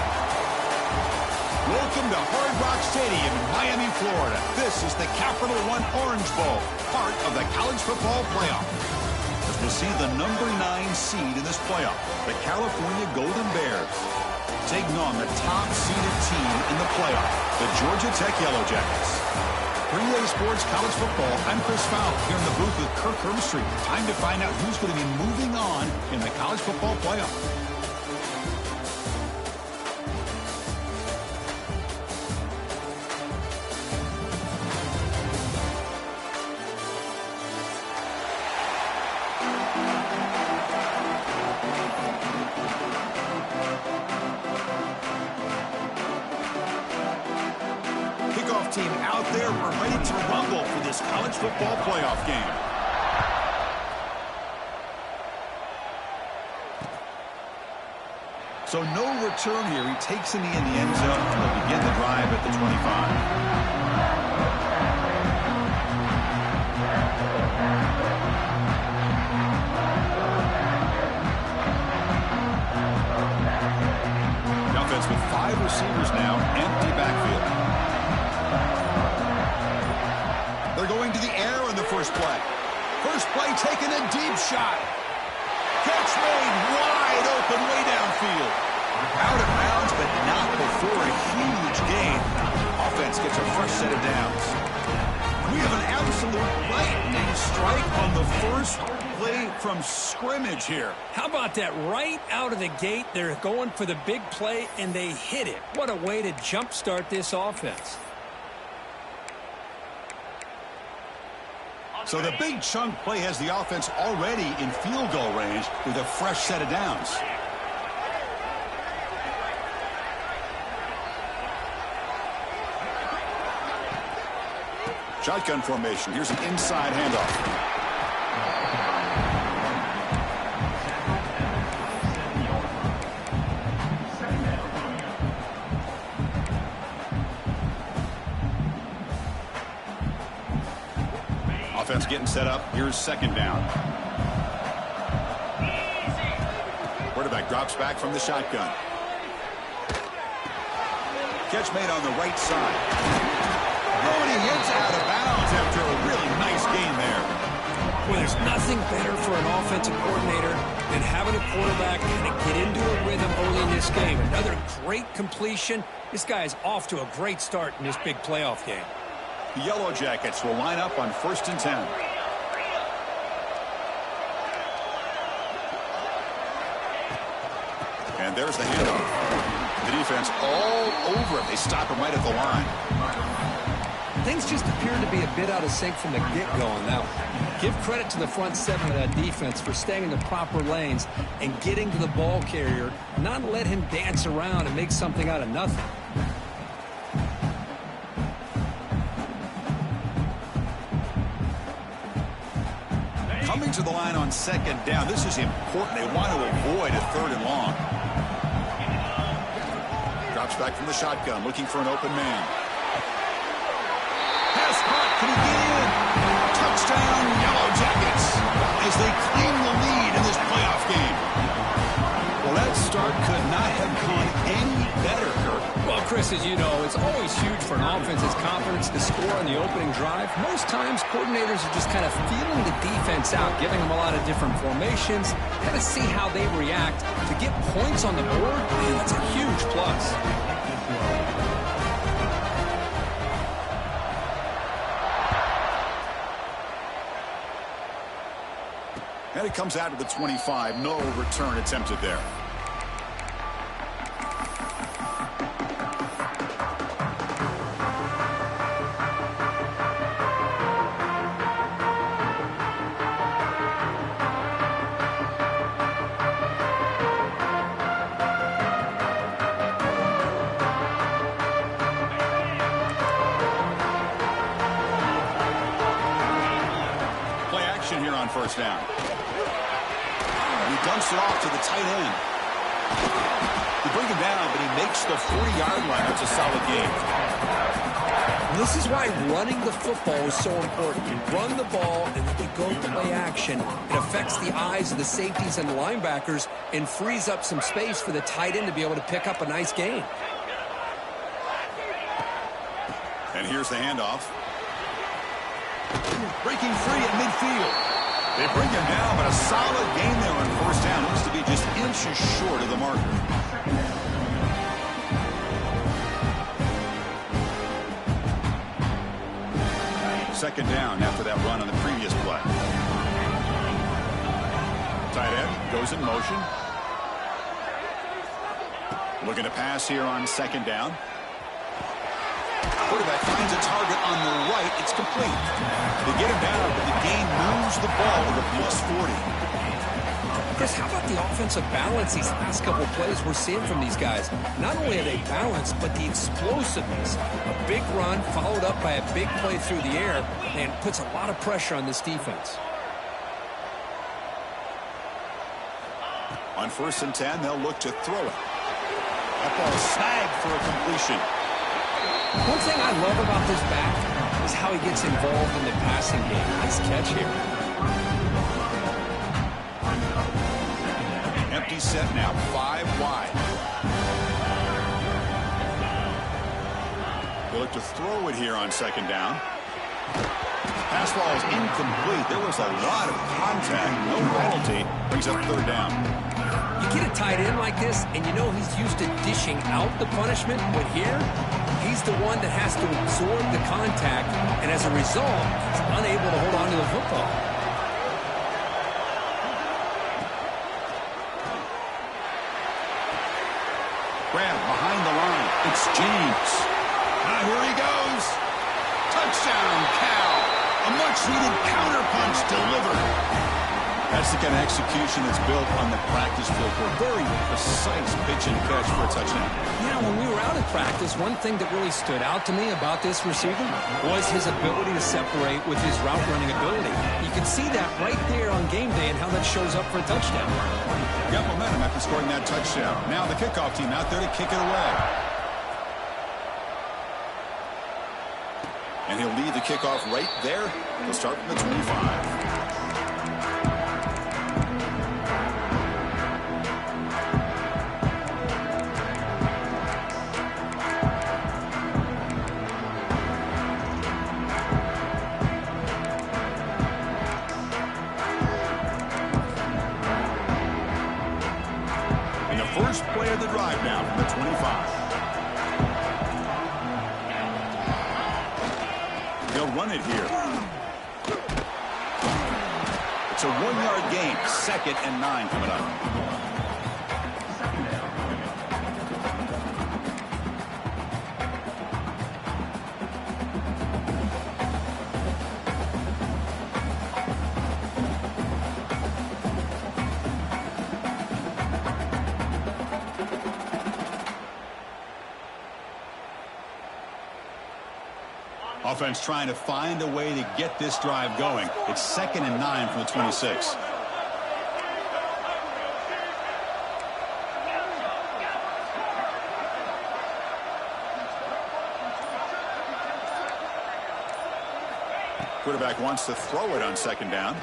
Welcome to Hard Rock Stadium in Miami, Florida. This is the Capital One Orange Bowl, part of the college football playoff. As we'll see the number 9 seed in this playoff, the California Golden Bears, taking on the top-seeded team in the playoff, the Georgia Tech Yellow Jackets. Relay Sports College Football, I'm Chris Fowler here in the booth with Kirk Hermstreet. Time to find out who's going to be moving on in the college football playoff. Team out there, we're ready to rumble for this college football playoff game. So no return here. He takes in the end zone, and they'll begin the drive at the 25. The offense with 5 receivers now, empty backfield. They're going to the air on the first play. First play taking a deep shot. Catch made wide open way downfield. Out of bounds, but not before a huge gain. Offense gets a fresh set of downs. We have an absolute lightning strike on the first play from scrimmage here. How about that? Right out of the gate, they're going for the big play, and they hit it. What a way to jumpstart this offense. So the big chunk play has the offense already in field goal range with a fresh set of downs. Shotgun formation. Here's an inside handoff. Offense getting set up. Here's second down. Quarterback drops back from the shotgun. Catch made on the right side. and he hits out of bounds after a really nice game there. Well, there's nothing better for an offensive coordinator than having a quarterback kind of get into a rhythm early in this game. Another great completion. This guy is off to a great start in this big playoff game. The Yellow Jackets will line up on 1st and 10. And there's the handoff. The defense all over it. They stop him right at the line. Things just appear to be a bit out of sync from the get-go now. Give credit to the front seven of that defense for staying in the proper lanes and getting to the ball carrier, not let him dance around and make something out of nothing. Coming to the line on 2nd down. This is important. They want to avoid a 3rd and long. Drops back from the shotgun, looking for an open man. Pass caught. Can he get in? Touchdown, Yellow Jackets, as they claim the lead in this playoff game. Well, that start could not have gone any better, Kirk. Well, Chris, as you know, it's always huge for an offense's confidence to score on the opening drive. Most times, coordinators are just kind of feeling the defense out, giving them a lot of different formations, kind of see how they react. To get points on the board, man, that's a huge plus. And it comes out to the 25. No return attempted there. Play action here on 1st down. He dumps it off to the tight end. They bring him down, but he makes the 40-yard line. That's a solid game. And this is why running the football is so important. You run the ball, and when you go to play action, it affects the eyes of the safeties and the linebackers and frees up some space for the tight end to be able to pick up a nice gain. And here's the handoff. Breaking free at midfield. They bring him down, but a solid gain there on 1st down. Looks to be just inches short of the marker. Second down after that run on the previous play. Tight end goes in motion. Looking to pass here on 2nd down. Quarterback finds a target on the right. It's complete. They get him down, but the gain moves the ball to the +40. Chris, how about the offensive balance these last couple of plays we're seeing from these guys? Not only are they balanced, but the explosiveness. A big run followed up by a big play through the air, and puts a lot of pressure on this defense. On 1st and 10, they'll look to throw it. That ball snagged for a completion. One thing I love about this back is how he gets involved in the passing game. Nice catch here. Empty set now, 5 wide. They look to throw it here on 2nd down. Pass ball is incomplete. There was a lot of contact. No penalty. Brings up 3rd down. You get a tight end like this, and you know he's used to dishing out the punishment, but here, he's the one that has to absorb the contact, and as a result, he's unable to hold on to the football. Grab behind the line. It's James. Now here he goes. Touchdown, Cal. A much-needed counterpunch delivered. That's the kind of execution that's built on the practice field for a very precise pitch and catch for a touchdown. Yeah, when we were out at practice, one thing that really stood out to me about this receiver was his ability to separate with his route running ability. You can see that right there on game day and how that shows up for a touchdown. Got momentum after scoring that touchdown. Now the kickoff team out there to kick it away. And he'll lead the kickoff right there. He'll start from the 25. ready to drive now from the 25. They'll run it here. It's a 1-yard gain. 2nd and 9 coming up. Offense trying to find a way to get this drive going. It's 2nd and 9 from the 26. Quarterback wants to throw it on 2nd down.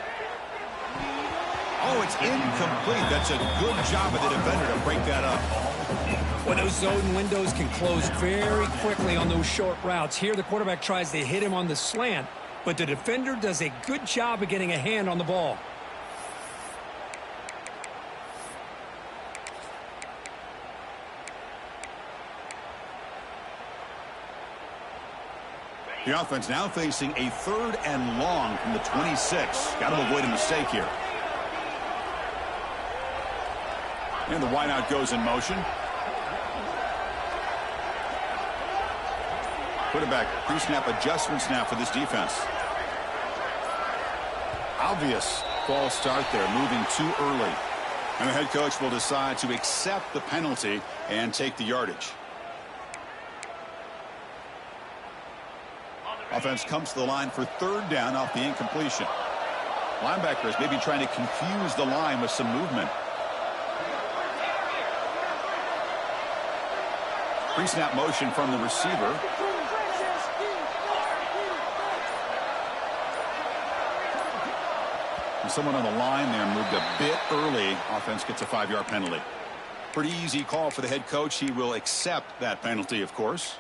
Oh, it's incomplete. That's a good job of the defender to break that up. Well, those zone windows can close very quickly on those short routes. Here, the quarterback tries to hit him on the slant, but the defender does a good job of getting a hand on the ball. The offense now facing a 3rd and long from the 26. Got to avoid a mistake here. And the wideout goes in motion. Quarterback pre-snap adjustment snap for this defense. Obvious false start there, moving too early. And the head coach will decide to accept the penalty and take the yardage. Offense comes to the line for 3rd down off the incompletion. Linebackers maybe trying to confuse the line with some movement. Pre-snap motion from the receiver. And someone on the line there moved a bit early. Offense gets a 5-yard penalty. Pretty easy call for the head coach. He will accept that penalty, of course.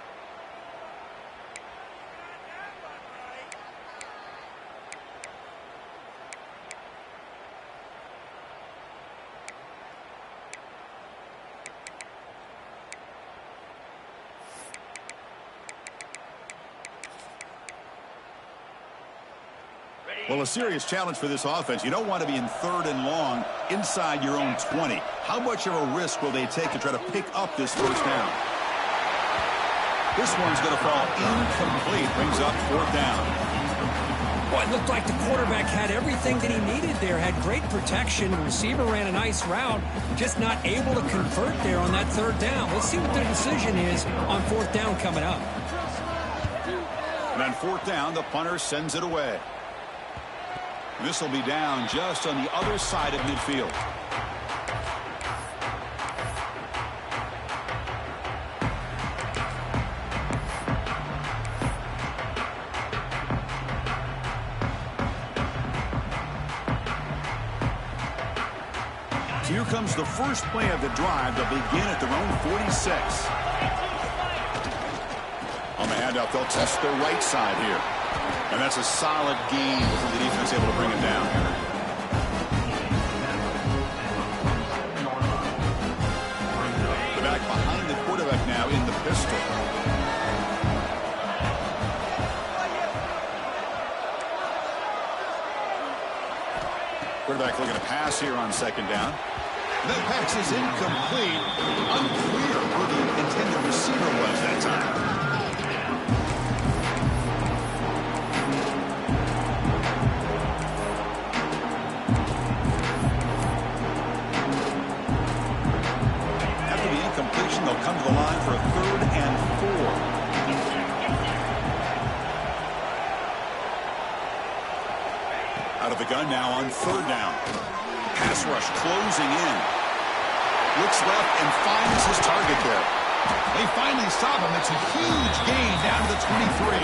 Well, a serious challenge for this offense. You don't want to be in 3rd and long inside your own 20. How much of a risk will they take to try to pick up this 1st down? This one's going to fall incomplete. Brings up 4th down. Well, it looked like the quarterback had everything that he needed there. Had great protection. The receiver ran a nice route. Just not able to convert there on that 3rd down. Let's see what their decision is on 4th down coming up. And on 4th down, the punter sends it away. This will be down just on the other side of midfield. So here comes the first play of the drive. They'll begin at their own 46. On the handoff, they'll test the right side here. And that's a solid gain before the defense able to bring it down. The back behind the quarterback now in the pistol. Quarterback looking to pass here on 2nd down. That pass is incomplete. Unclear who the intended receiver was that time. They'll come to the line for a 3rd and 4. Out of the gun now on 3rd down. Pass rush closing in. Looks left and finds his target there. They finally stop him. It's a huge gain down to the 23.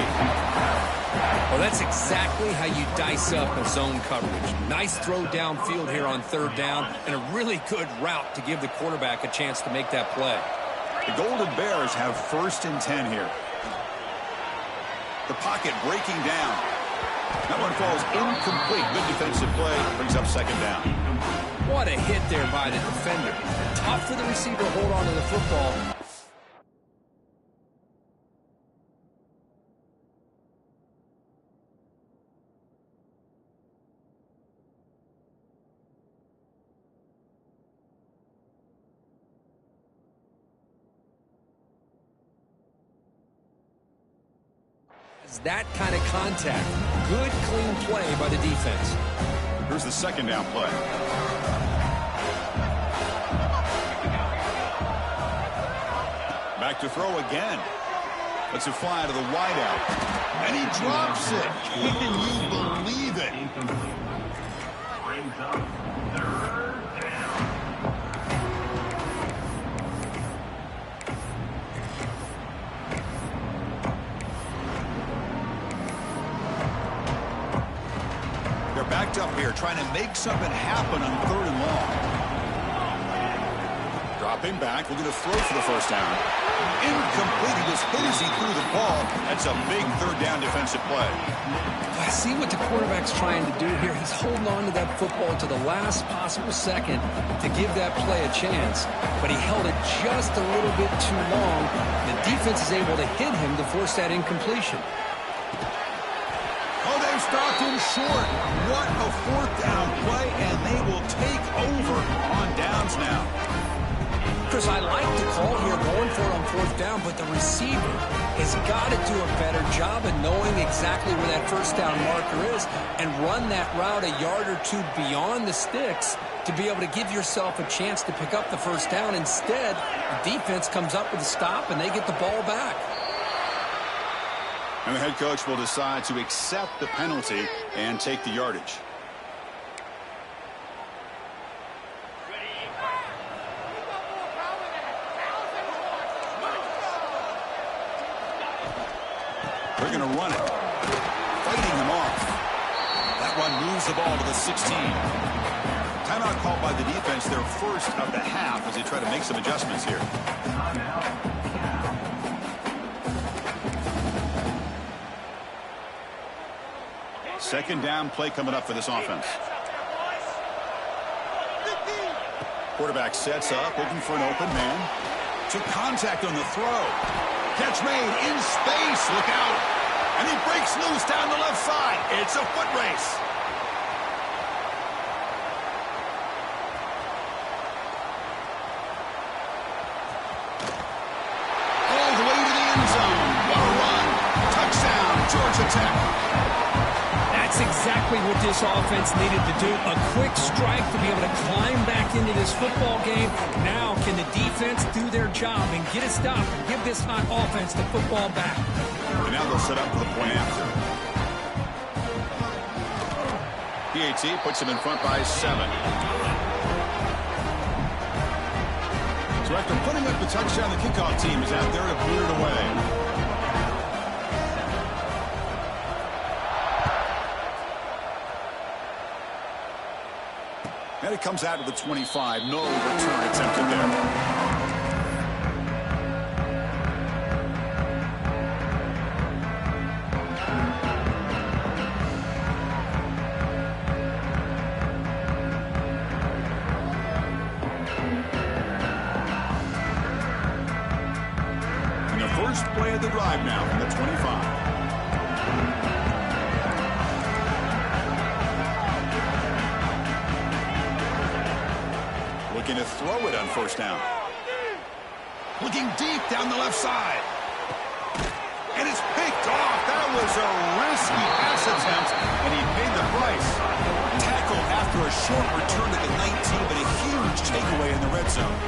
Well, that's exactly how you dice up a zone coverage. Nice throw downfield here on 3rd down, and a really good route to give the quarterback a chance to make that play. The Golden Bears have 1st and 10 here. The pocket breaking down. That one falls incomplete. Good defensive play. Brings up 2nd down. What a hit there by the defender. Tough for the receiver to hold on to the football. That kind of contact. Good, clean play by the defense. Here's the second down play. Back to throw again. Lets it fly to the wideout. And he drops it. Can you believe it? They're backed up here, trying to make something happen on 3rd and long. Dropping back, looking to throw for the first down. Incomplete. He was hit as he threw the ball. That's a big 3rd down defensive play. I see what the quarterback's trying to do here. He's holding on to that football to the last possible second to give that play a chance. But he held it just a little bit too long. The defense is able to hit him to force that incompletion. Oh, they've stopped him short. What a 4th down play, and they will take over on downs now. Chris, I like the call here, going for it on 4th down, but the receiver has got to do a better job of knowing exactly where that first down marker is and run that route a yard or two beyond the sticks to be able to give yourself a chance to pick up the first down. Instead, the defense comes up with a stop, and they get the ball back. And the head coach will decide to accept the penalty and take the yardage. They're going to run it. Fighting him off. That one moves the ball to the 16. Timeout called by the defense, their first of the half, as they try to make some adjustments here. Second down play coming up for this offense. Quarterback sets up, looking for an open man. Took contact on the throw. Catch made in space. Look out. And he breaks loose down the left side. It's a foot race. All the way to the end zone. What a run. Touchdown, Georgia Tech. That's exactly what this offense needed to do. A quick strike to be able to climb back into this football game. Now can the defense do their job and get a stop and give this hot offense the football back? And now they'll set up for the point after. PAT puts him in front by 7. So after putting up the touchdown, the kickoff team is out there to boot it away. And it comes out of the 25. No return attempted there. And the first play of the drive now from the 25. Looking to throw it on first down. Looking deep down the left side. And it's picked off. That was a risky pass attempt, and he paid the price. Tackle after a short return to the 19, but a huge takeaway in the red zone.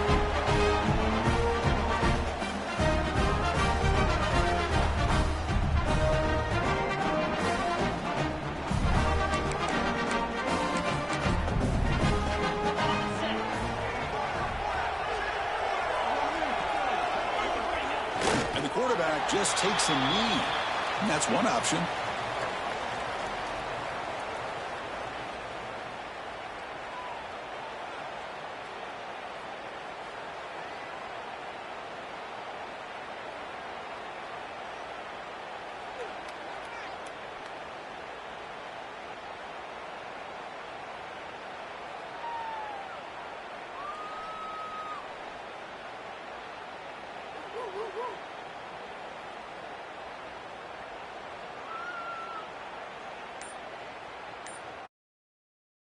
Just takes a knee. And that's one option.